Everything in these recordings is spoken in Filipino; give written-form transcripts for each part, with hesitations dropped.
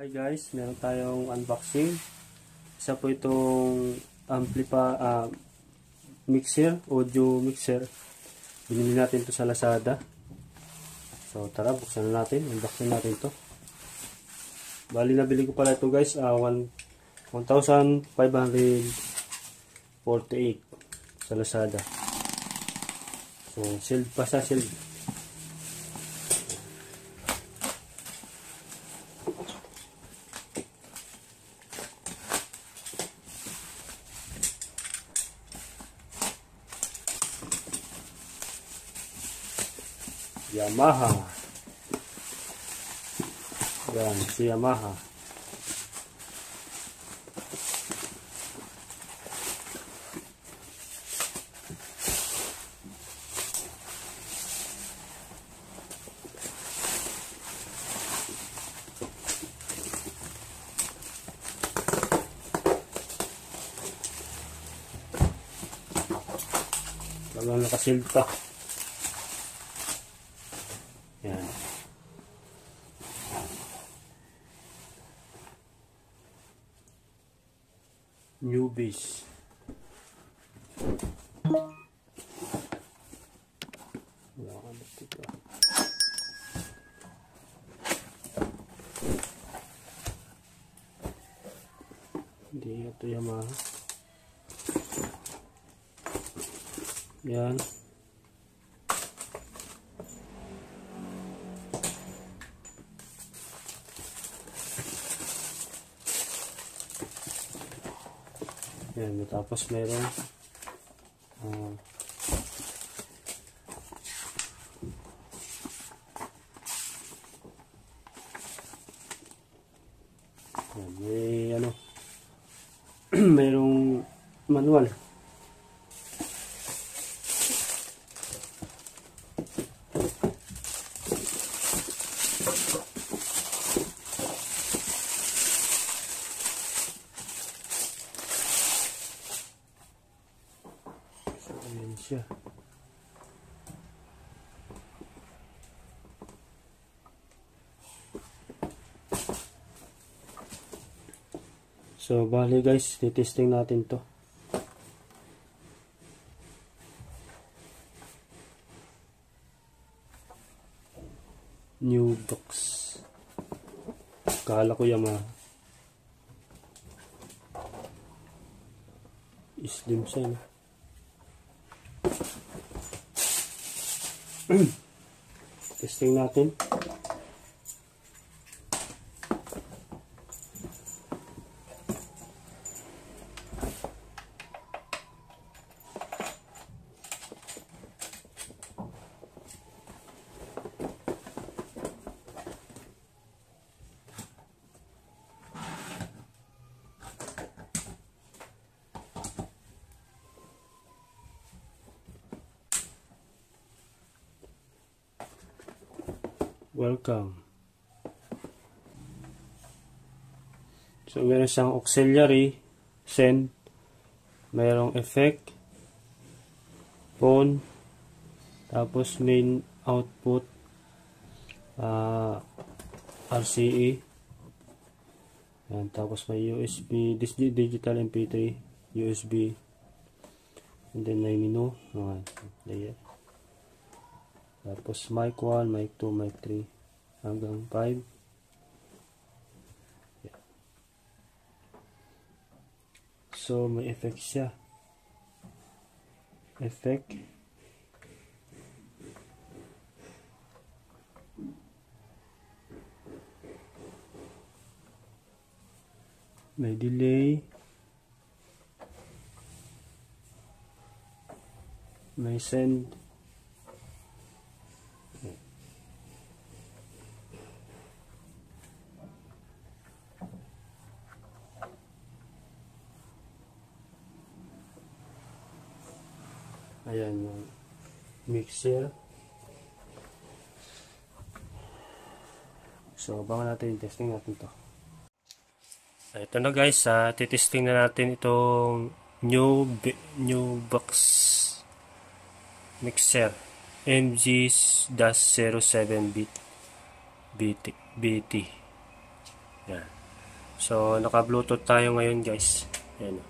Hi guys, meron tayong unboxing. Isa po itong mixer, audio mixer. Binili natin to sa Lazada. So tara, buksan na natin, unboxing natin to. Bali nabili ko pala ito guys, 1,548 sa Lazada. So sealed pa siya, sealed. Yamaha. Yan, si Yamaha. Talagang nakasealed pa. Yan. Newbies. Wala ka na dito. Hindi ito Yamaha. Yan. Yan, tapos meron may merong manual. Ayan siya. So, bali guys, titesting natin to. New box. Kala ko Yamaha. Slim siya, no? Testing natin. Welcome. So, meron siyang auxiliary, send, mayroong effect, phone, tapos main output, RCA, yan, tapos may USB, digital MP3, USB, and then may menu, layer. Tapos mic 1, mic 2, mic 3 hanggang 5. Yeah. So may effect siya. Effect. May delay. May send. Ayan yung mixer. So, abangan natin yung testing natin to. Ito na guys, titesting na natin itong new box mixer MG-07 BT. Yan. So, naka-Bluetooth tayo ngayon guys. Yan.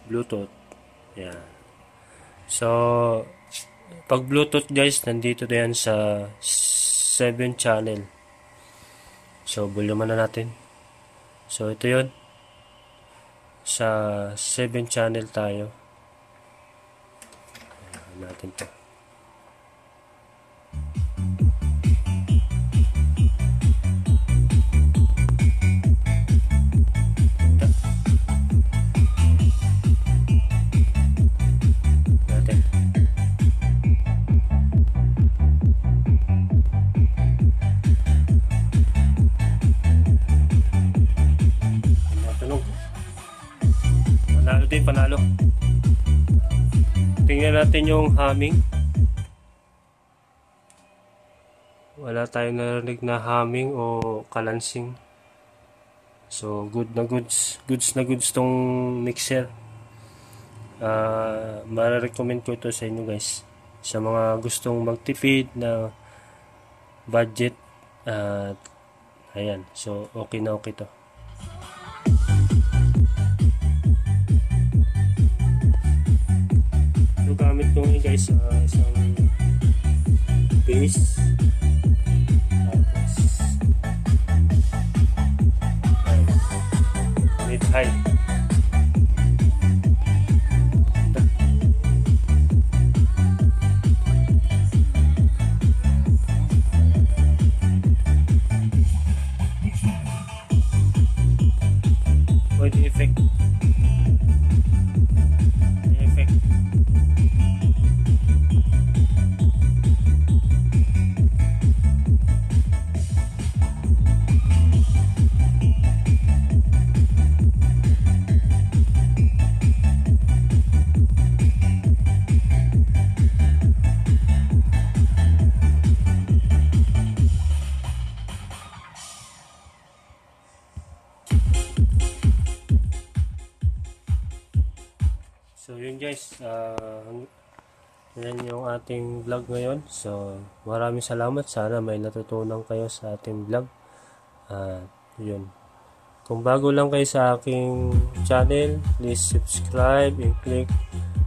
Bluetooth. Yan. So, pag Bluetooth guys, nandito na yan sa 7 channel. So, volume na natin. So, ito yun. Sa 7 channel tayo. Ayan natin to. Panalo din, panalo. Tingnan natin yung humming. Wala tayong narinig na humming o kalansing. So, good na goods. Goods na goods tong mixer. Mara-recommend ko ito sa inyo guys. Sa mga gustong magtipid na budget. Ayan. So, okay na okay to. So, gamit ko ngayon guys isang base. Tapos mid high. The effect. The effect. So yun guys, yan yung ating vlog ngayon. So maraming salamat, sana may natutunan kayo sa ating vlog. Yun, kung bago lang kayo sa aking channel, please subscribe and click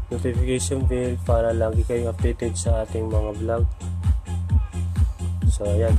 notification bell para lagi kayong updated sa ating mga vlog. So ayan.